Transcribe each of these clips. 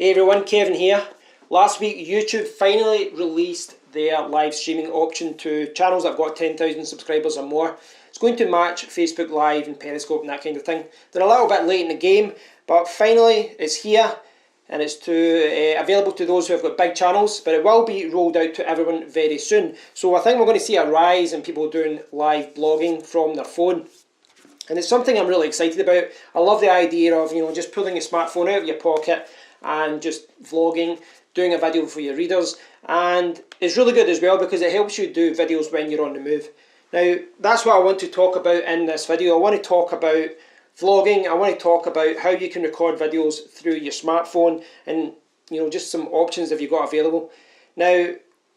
Hey everyone, Kevin here. Last week YouTube finally released their live streaming option to channels that have got 10,000 subscribers or more. It's going to match Facebook Live and Periscope and that kind of thing. They're a little bit late in the game, but finally it's here and it's available to those who have got big channels, but it will be rolled out to everyone very soon. So I think we're going to see a rise in people doing live blogging from their phone. And it's something I'm really excited about. I love the idea of, just pulling your smartphone out of your pocket and just vlogging, doing a video for your readers. And it's really good as well because it helps you do videos when you're on the move. Now, that's what I want to talk about in this video. I want to talk about vlogging. I want to talk about how you can record videos through your smartphone and, just some options that you've got available. Now,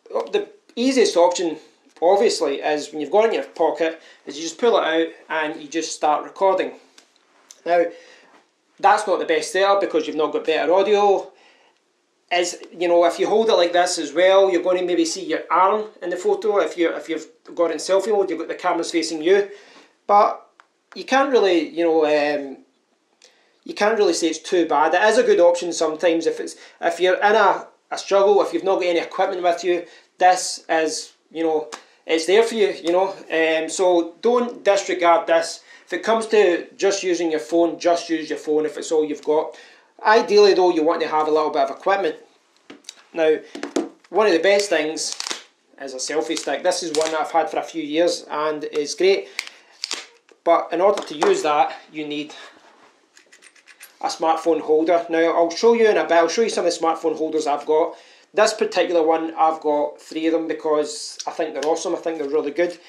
the easiest option, obviously, is when you've got it in your pocket, is you just pull it out and you just start recording. Now, that's not the best setup because you've not got better audio. If you hold it like this as well, you're going to maybe see your arm in the photo. If you've got it in selfie mode, you've got the cameras facing you. But you can't really, you can't really say it's too bad. It is a good option sometimes if you're in a struggle, if you've not got any equipment with you. This is, it's there for you, so don't disregard this. If it comes to just using your phone, just use your phone if it's all you've got. Ideally though, you want to have a little bit of equipment. Now, one of the best things is a selfie stick. This is one that I've had for a few years and it's great. But in order to use that, you need a smartphone holder. Now, I'll show you in a bit, I'll show you some of the smartphone holders I've got. This particular one, I've got 3 of them because I think they're awesome, I think they're really good.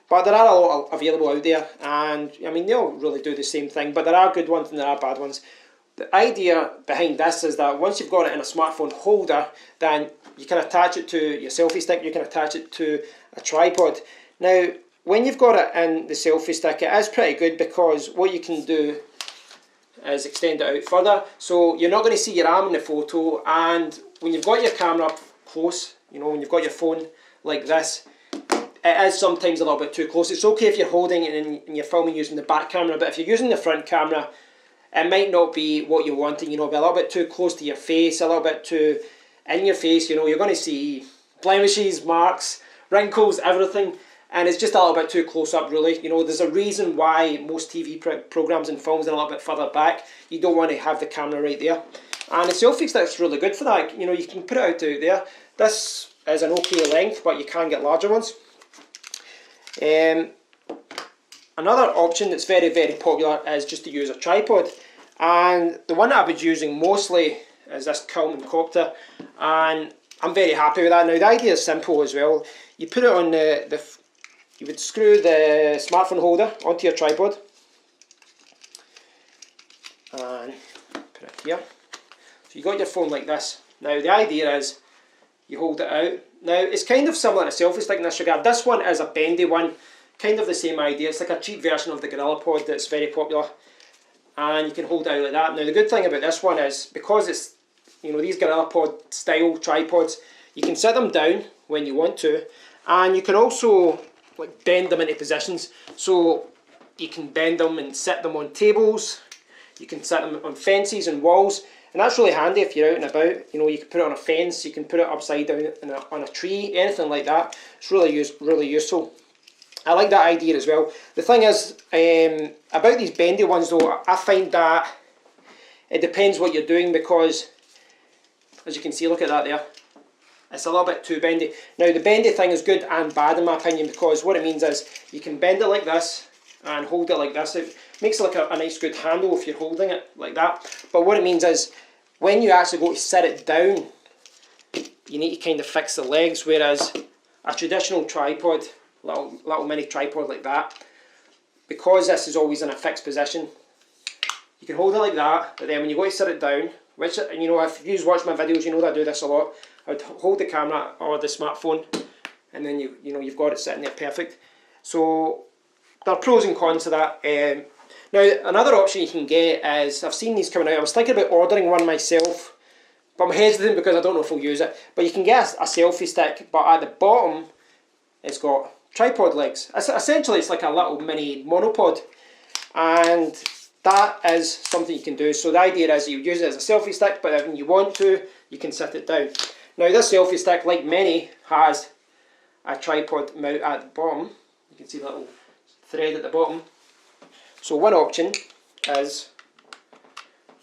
But there are a lot available out there, and they all really do the same thing, but there are good ones and there are bad ones. The idea behind this is that once you've got it in a smartphone holder, then you can attach it to your selfie stick, you can attach it to a tripod. Now, when you've got it in the selfie stick, it is pretty good because what you can do is extend it out further. So you're not going to see your arm in the photo, and when you've got your camera up close, when you've got your phone like this, it is sometimes a little bit too close. It's okay if you're holding it and you're filming using the back camera, but if you're using the front camera, it might not be what you're wanting, be a little bit too close to your face, a little bit too in your face, you're going to see blemishes, marks, wrinkles, everything, and it's just a little bit too close up really. There's a reason why most TV programs and films are a little bit further back. You don't want to have the camera right there. And the selfie stick's really good for that. You can put it out there. This is an okay length, but you can get larger ones. Another option that's very, very popular is just to use a tripod. And the one that I was using mostly is this Coleman Copter, and I'm very happy with that. Now the idea is simple as well. You put it on you would screw the smartphone holder onto your tripod and put it here. So you got your phone like this. Now the idea is you hold it out. Now it's kind of similar to a selfie stick in this regard. This one is a bendy one, kind of the same idea. It's like a cheap version of the GorillaPod that's very popular, and you can hold it out like that. Now the good thing about this one is because it's these GorillaPod style tripods, you can sit them down when you want to, and you can also bend them into positions. So you can bend them and sit them on tables, you can sit them on fences and walls. And that's really handy if you're out and about. You can put it on a fence, you can put it upside down on a tree, anything like that. It's really useful. I like that idea as well. The thing is, about these bendy ones though, I find that it depends what you're doing because, as you can see, look at that there. It's a little bit too bendy. Now the bendy thing is good and bad in my opinion because what it means is you can bend it like this and hold it like this. It makes it like a nice good handle if you're holding it like that. But what it means is when you actually go to sit it down, you need to kind of fix the legs, whereas a traditional tripod, little mini tripod like that, because this is always in a fixed position, you can hold it like that, but then when you go to sit it down, which, if you watch my videos, you know that I do this a lot, I would hold the camera or the smartphone, and then you've got it sitting there perfect. So there are pros and cons to that. Now another option you can get is, I've seen these coming out, I was thinking about ordering one myself, but I'm hesitant because I don't know if I'll use it. But you can get a selfie stick, but at the bottom it's got tripod legs. Essentially it's like a little mini monopod, and that is something you can do. So the idea is you use it as a selfie stick, but if you want to, you can sit it down. Now this selfie stick, like many, has a tripod mount at the bottom. You can see the little thread at the bottom. So one option is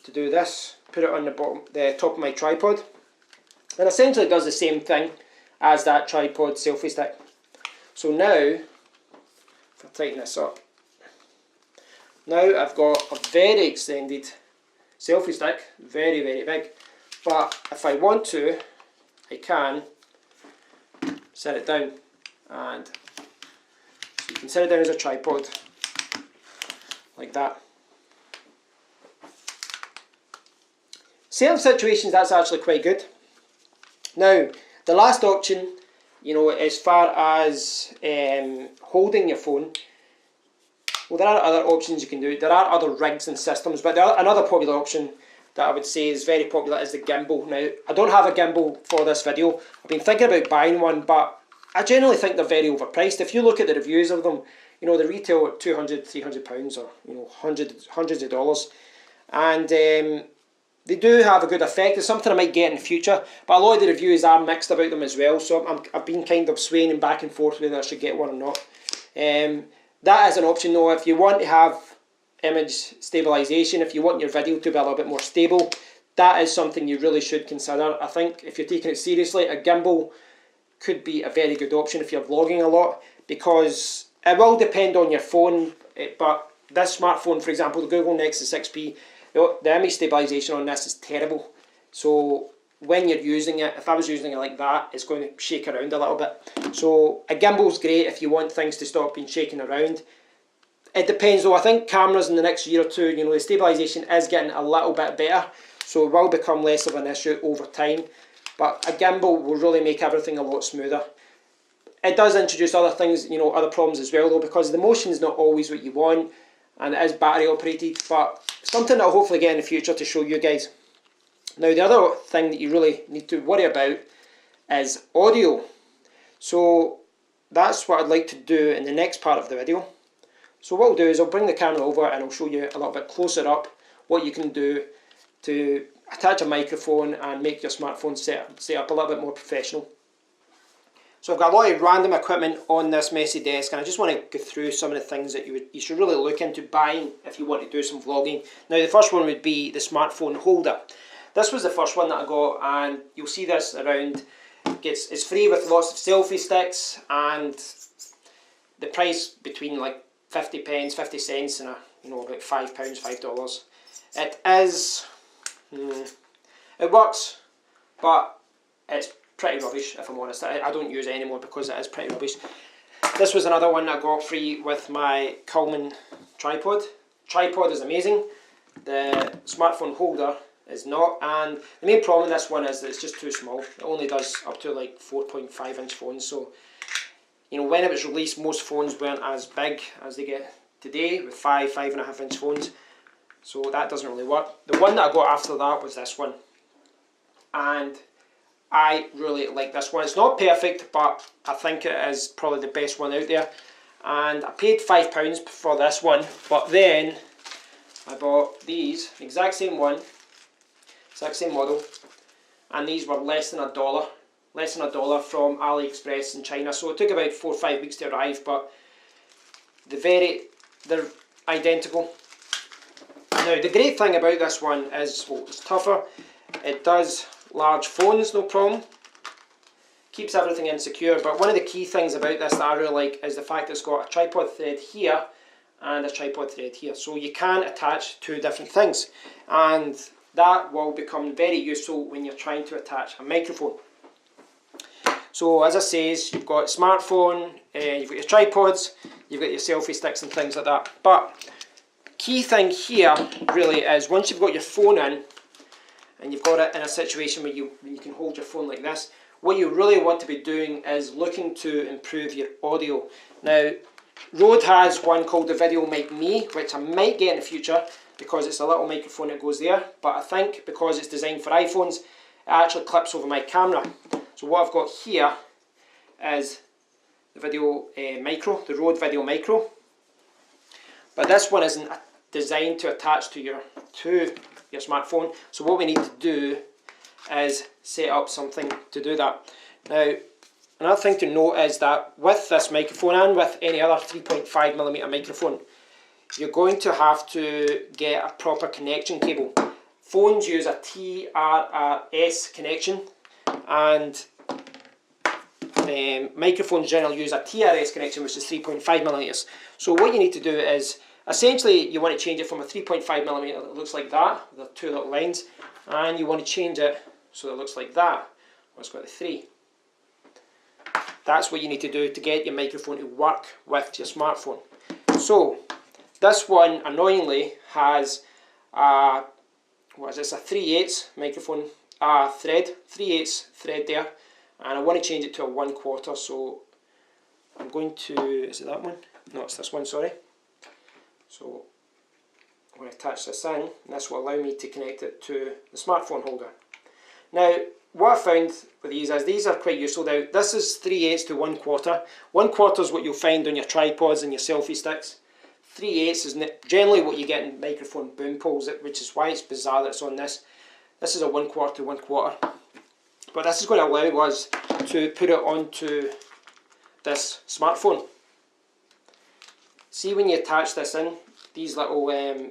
to do this, put it on the top of my tripod, and essentially it does the same thing as that tripod selfie stick. So now, if I tighten this up, now I've got a very extended selfie stick, very, very big, but if I want to, I can set it down, and so you can set it down as a tripod, like that. Certain situations that's actually quite good. Now, the last option, you know, as far as holding your phone, well, there are other options you can do. There are other rigs and systems, but another popular option that I would say is very popular is the gimbal. Now, I don't have a gimbal for this video. I've been thinking about buying one, but I generally think they're very overpriced. If you look at the reviews of them, you know, they retail at £200, £300, or you know, hundreds of dollars, and they do have a good effect. It's something I might get in the future, but a lot of the reviews are mixed about them as well. So I've been kind of swaying back and forth whether I should get one or not. That is an option though. If you want to have image stabilisation, if you want your video to be a little bit more stable, that is something you really should consider. I think if you're taking it seriously, a gimbal could be a very good option if you're vlogging a lot, because it will depend on your phone, but this smartphone, for example, the Google Nexus 6P, the image stabilisation on this is terrible. So when you're using it, if I was using it like that, it's going to shake around a little bit. So a gimbal's great if you want things to stop being shaken around. It depends though. I think cameras in the next year or two, you know, the stabilisation is getting a little bit better, so it will become less of an issue over time. But a gimbal will really make everything a lot smoother. It does introduce other things, you know, other problems as well though, because the motion is not always what you want, and it is battery operated, but something that I'll hopefully get in the future to show you guys. Now the other thing that you really need to worry about is audio. So that's what I'd like to do in the next part of the video. So what I'll do is I'll bring the camera over and I'll show you a little bit closer up what you can do to attach a microphone and make your smartphone set up a little bit more professional. So I've got a lot of random equipment on this messy desk, and I just want to go through some of the things that you should really look into buying if you want to do some vlogging. Now the first one would be the smartphone holder. This was the first one that I got, and you'll see this around. It's free with lots of selfie sticks, and the price between like 50p, 50 cents, and about £5, $5. It is, it works, but it's pretty rubbish if I'm honest. I don't use it anymore because it is pretty rubbish. This was another one I got free with my Coleman tripod. Tripod is amazing. The smartphone holder is not, and the main problem with this one is that it's just too small. It only does up to like 4.5 inch phones, so you know, when it was released, most phones weren't as big as they get today with 5.5 inch phones, so that doesn't really work. The one that I got after that was this one, and I really like this one. It's not perfect, but I think it is probably the best one out there, and I paid £5 for this one, but then I bought these, the exact same one, exact same model, and these were less than $1. Less than $1 from AliExpress in China. So it took about 4 or 5 weeks to arrive, but they're identical. Now the great thing about this one is, well, it's tougher. It does large phones, no problem. Keeps everything insecure, but one of the key things about this that I really like is the fact that it's got a tripod thread here and a tripod thread here. So you can attach two different things, and that will become very useful when you're trying to attach a microphone. So as I says, you've got a smartphone, you've got your tripods, you've got your selfie sticks and things like that. But key thing here really is once you've got your phone in, and you've got it in a situation where you can hold your phone like this, what you really want to be doing is looking to improve your audio. Now Rode has one called the Video Mic Me, which I might get in the future because it's a little microphone that goes there, but I think because it's designed for iPhones, it actually clips over my camera. So what I've got here is the Video Micro, the Rode Video Micro. But this one isn't designed to attach to your smartphone. So what we need to do is set up something to do that. Now, another thing to note is that with this microphone and with any other 3.5mm microphone, you're going to have to get a proper connection cable. Phones use a TRRS connection, and microphones generally use a TRS connection, which is 3.5mm. So what you need to do is, essentially you want to change it from a 3.5mm that looks like that, with the two little lines, and you want to change it so that it looks like that, where it's got the 3. That's what you need to do to get your microphone to work with your smartphone. So this one annoyingly has a, what is this, a 3/8 microphone thread, 3/8 thread there, and I want to change it to a 1/4, so I'm going to, is it that one? No, it's this one, sorry. So I'm going to attach this in, and this will allow me to connect it to the smartphone holder. Now, what I found with these are quite useful. Now, this is 3/8 to 1/4. 1/4 is what you'll find on your tripods and your selfie sticks. 3/8 is generally what you get in microphone boom poles, which is why it's bizarre that it's on this. This is a 1/4 to 1/4. But this is going to allow us to put it onto this smartphone. See, when you attach this in, these little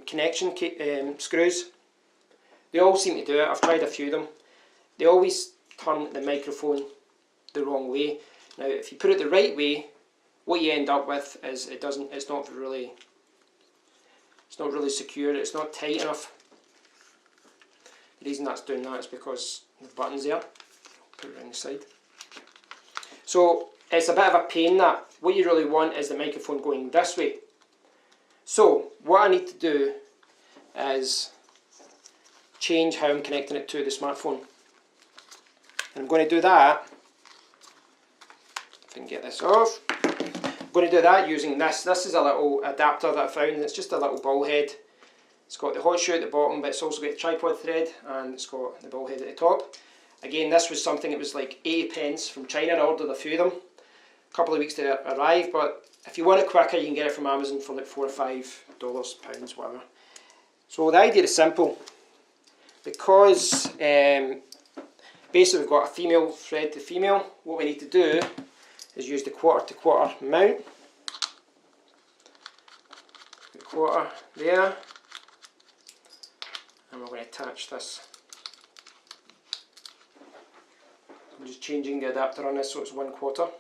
connection screws, they all seem to do it. I've tried a few of them. They always turn the microphone the wrong way. Now, if you put it the right way, what you end up with is it's not really secure. It's not tight enough. The reason that's doing that is because the button's there. Put it around the side. So it's a bit of a pain that. What you really want is the microphone going this way. So what I need to do is change how I'm connecting it to the smartphone. And I'm going to do that, if I can get this off, I'm going to do that using this. This is a little adapter that I found. It's just a little ball head. It's got the hot shoe at the bottom, but it's also got the tripod thread, and it's got the ball head at the top. Again, this was something, it was like 80 pence from China. I ordered a few of them. A couple of weeks to arrive, but if you want it quicker, you can get it from Amazon for like $4 or $5, pounds, whatever. So the idea is simple. Because basically we've got a female thread to female, what we need to do is use the 1/4 to 1/4 mount. The 1/4 there, and we're going to attach this. I'm just changing the adapter on this so it's 1/4.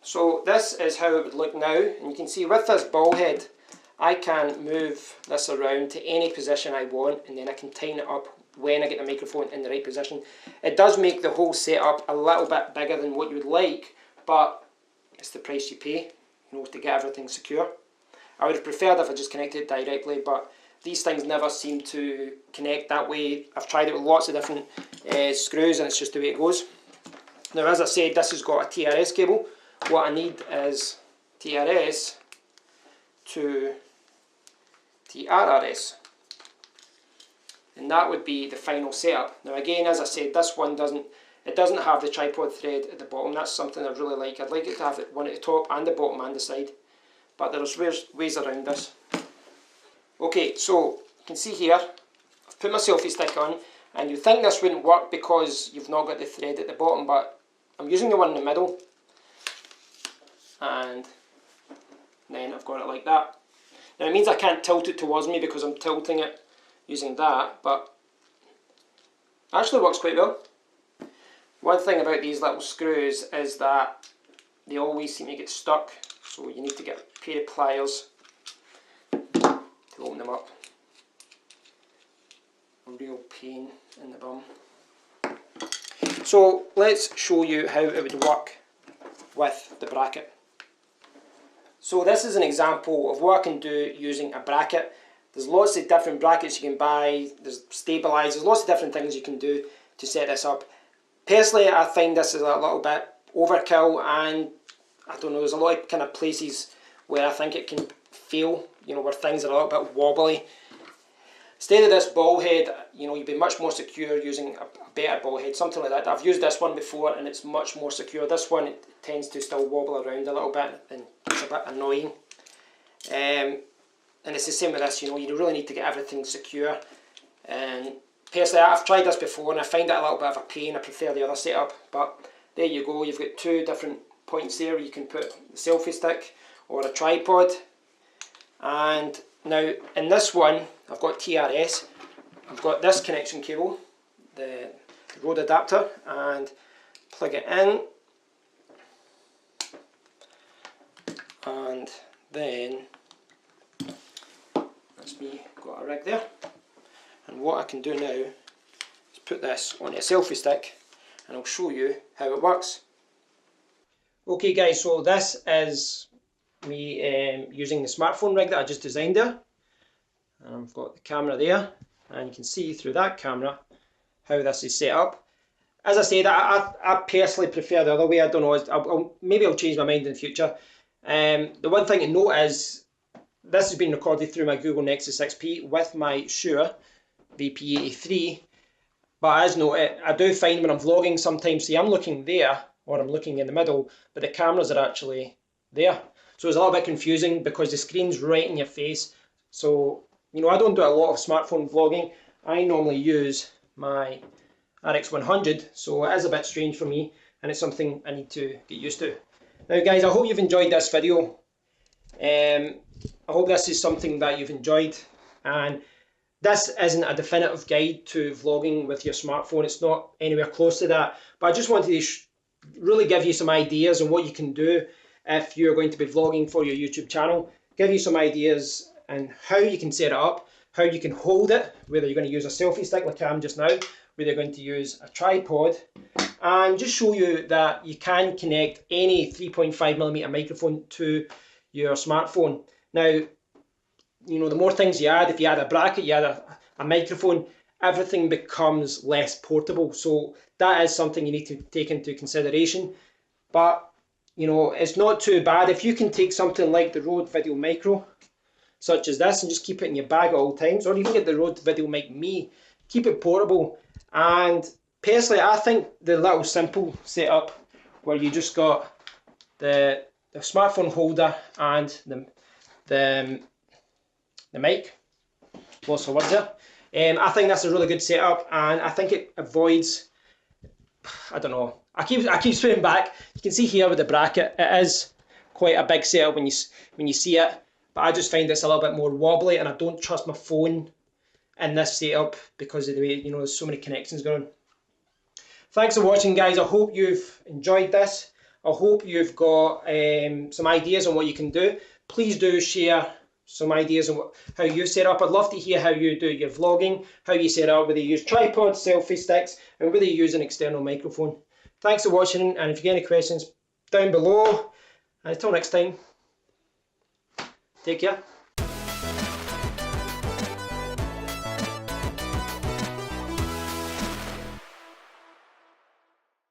So this is how it would look now, and you can see with this ball head I can move this around to any position I want, and then I can tighten it up when I get the microphone in the right position. It does make the whole setup a little bit bigger than what you would like, but it's the price you pay, you know, to get everything secure. I would have preferred if I just connected it directly, but these things never seem to connect that way. I've tried it with lots of different screws, and it's just the way it goes. Now, as I said, this has got a TRS cable. What I need is TRS to TRRS, and that would be the final setup. Now again, as I said, this one doesn't have the tripod thread at the bottom. That's something I really like. I'd like it to have one at the top and the bottom and the side, but there's ways around this. Okay, so you can see here, I've put my selfie stick on, and you think this wouldn't work because you've not got the thread at the bottom, but I'm using the one in the middle, and then I've got it like that. Now it means I can't tilt it towards me because I'm tilting it using that, but it actually works quite well. One thing about these little screws is that they always seem to get stuck, so you need to get a pair of pliers to open them up. A real pain in the bum. So let's show you how it would work with the bracket. So this is an example of what I can do using a bracket. There's lots of different brackets you can buy, there's stabilizers, lots of different things you can do to set this up. Personally, I find this is a little bit overkill, and I don't know, there's a lot of kind of places where I think it can fail, you know, where things are a little bit wobbly. Instead of this ball head, you know, you'd be much more secure using a better ball head, something like that. I've used this one before and it's much more secure. This one, it tends to still wobble around a little bit and it's a bit annoying. And And it's the same with this, you know, you really need to get everything secure. And personally, I've tried this before and I find it a little bit of a pain. I prefer the other setup, but there you go. You've got two different points there where you can put the selfie stick or a tripod. And now in this one, I've got TRS. I've got this connection cable, the Rode adapter, and plug it in. And then, that's me, got a rig there. And what I can do now is put this on a selfie stick and I'll show you how it works. Okay guys, so this is me using the smartphone rig that I just designed there. And I've got the camera there and you can see through that camera how this is set up. As I said, I personally prefer the other way. I don't know, maybe I'll change my mind in the future. The one thing to note is this has been recorded through my Google Nexus 6P with my Shure VP83, but as noted, I do find when I'm vlogging sometimes, see, I'm looking there or I'm looking in the middle, but the cameras are actually there. So it's a little bit confusing because the screen's right in your face. So, you know, I don't do a lot of smartphone vlogging. I normally use my RX100, so it is a bit strange for me and it's something I need to get used to. Now guys, I hope you've enjoyed this video. I hope this is something that you've enjoyed, and this isn't a definitive guide to vlogging with your smartphone. It's not anywhere close to that, but I just wanted to really give you some ideas on what you can do if you're going to be vlogging for your YouTube channel. Give you some ideas on how you can set it up, how you can hold it, whether you're going to use a selfie stick like I am just now, whether you're going to use a tripod, and just show you that you can connect any 3.5mm microphone to your smartphone. Now, you know, the more things you add, if you add a bracket, you add a microphone, everything becomes less portable. So that is something you need to take into consideration. But, you know, it's not too bad. If you can take something like the Rode VideoMicro, such as this, and just keep it in your bag at all times, or you can get the Rode VideoMic Me, keep it portable. And personally, I think the little simple setup where you just got the smartphone holder and the mic, lost the words there. I think that's a really good setup, and I think it avoids, I don't know, I keep swimming back. You can see here with the bracket, it is quite a big setup when you see it, but I just find it's a little bit more wobbly, and I don't trust my phone in this setup because of the way, you know, there's so many connections going on. Thanks for watching guys. I hope you've enjoyed this. I hope you've got some ideas on what you can do. Please do share some ideas on how you set up. I'd love to hear how you do your vlogging, how you set up, whether you use tripods, selfie sticks, and whether you use an external microphone. Thanks for watching, and if you get any questions, down below. And until next time, take care.